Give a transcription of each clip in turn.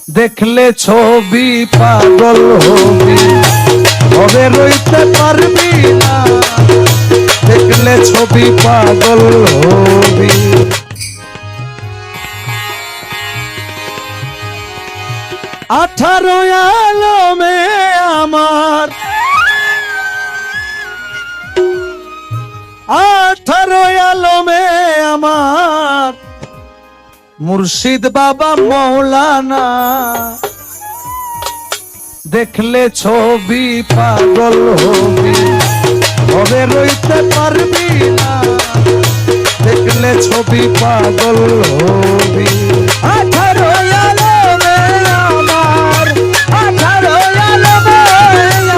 দেখলে ছবি পাগল হবি, ঘরে রইতে পারবি না, দেখলে ছবি পাগল হবি। 18 আলমে আমার, 18 আলমে আমার মুর্শিদ বাবা মৌলানা, দেখলে ছবি পাগল হবি, ঘরে রইতে পারবি না, দেখলে ছবি পাগল হবি। 18 আলমে আমার, 18 আলমে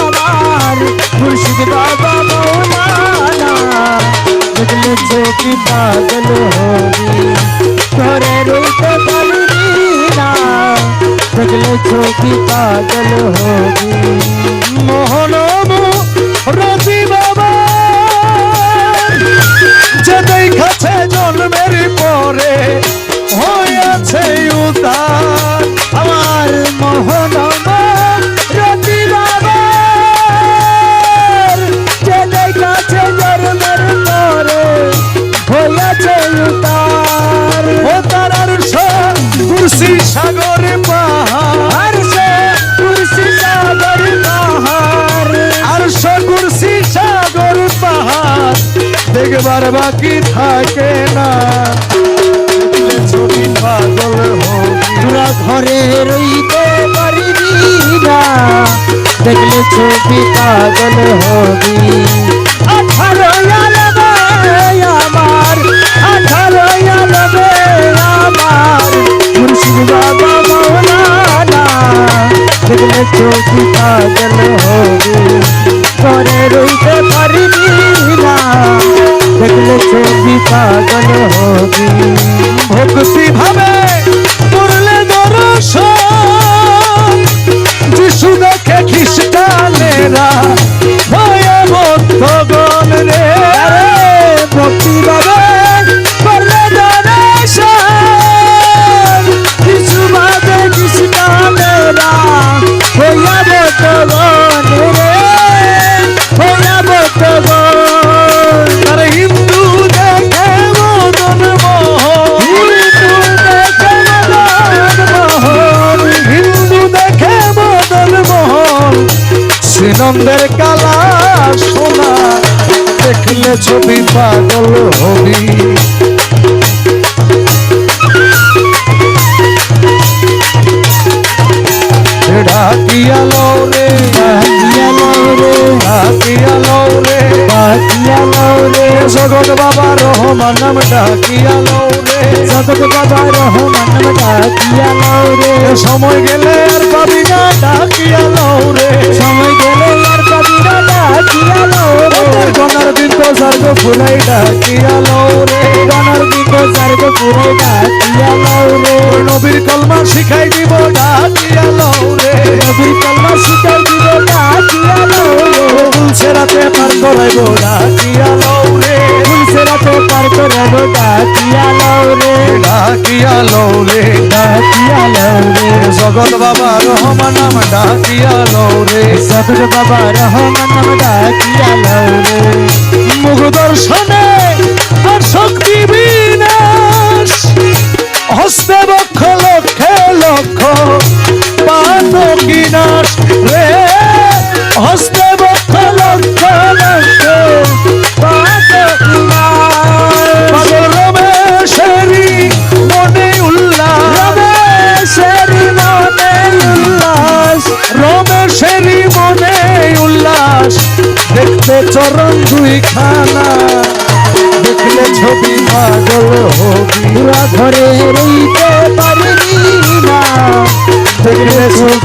আমার মুর্শিদ বাবা মৌলানা, দেখলে ছবি পাগল হবি, ঘরে রইতে পারবি না, দেখলে ছবি পাগল হবি। মোহনমু রবি বাবা যে দেখাছে জন্মের পরে হয়েছে উদার, আমার মোহনমা রতি বাবা যে দেখাছে জন্মের পরে হয়েছে উতার। ও তার আরশ কুরসি সাগর পাহাড়, আরশ কুরসি সাগর পাহাড়, আরশ কুরসি সাগর পাহাড় দেখবার বাকি থাকে না, দেখলে ছবি পাগল হবি। তোরা ঘরে রইতে পারবি না, দেখলে ছবি পাগল হবি। 18 আলমে আমার, 18 আলমে আমার মুর্শিদ বাবা মৌলানা, দেখলে ছবি পাগল হবি, ঘরে রইতে পারবি না, দেখলে ছবি পাগল হবি। ভক্তি ভাবে করলে দর্শন, যিশু দেখে খ্রিস্টানেরা ভয়ে বদ্ধগণ রে, ভক্তি বাবা করলে দর্শন, যিশু বাদে খ্রিস্টানেরা হইয়া বদ্ধগণ রে, হইয়া বদ্ধগণ। আর হিন্দু দেখে মদন মোহন, হিন্দু দেখে মদন মোহন, শ্রীনন্দের কালা সোনা, দেখলে ছবি পাগল হবি। ডাকিয়া লও রে, ডাকিয়া লও রে, ডাকিয়া লও রে, ডাকিয়া লও রে, জগৎ বাবা রহমান নাম ডাকিয়া লও রে, জগৎ বাবা রহমান নাম ডাকিয়া লও রে, সময় গেলে আর পাবি না ডাকিয়া লও রে, সময় গেলে আর পাবি না ডাকিয়া লও রে, গনার দিন তো সার্গ ফুলাই ডাকিয়া লও রে, গনার দিন তো সার্গ ফুলাই ডাকিয়া লও রে, নবীর কলমা শিখাই দিব ডাকিয়া লও রে, নবীর কলমা শিখাই দিব ডাকিয়া লও রে, ফুলছে রাতে পার করাইব ডাকিয়া লও রে, ফুলছে রাতে পার করাইব ডাকিয়া লও রে, ডাকিয়া লও রে, ডাকিয়া লও রে, জগৎ বাবা রহমান নাম ডাকিয়া লও রে, জগৎ বাবা রহমান নাম ডাকিয়া লও রে, মুখ দর্শনে আর শক্তি বিনাশ, হস্তে বক্ষ লক্ষে লক্ষ পাত কিনাশ রে, হস্তে বক্ষ লক্ষ লক্ষ পাত কিনাশ। পাগল রমেশেরি মনে উল্লাস, রমেশেরি মনে উল্লাস, রমেশেরি মনে উল্লাস, দেখতে চরণ দুইখানা, দেখলে ছবি পাগল হবি। তোরা ঘরে রইতে পারবি না, দেখলে ছবি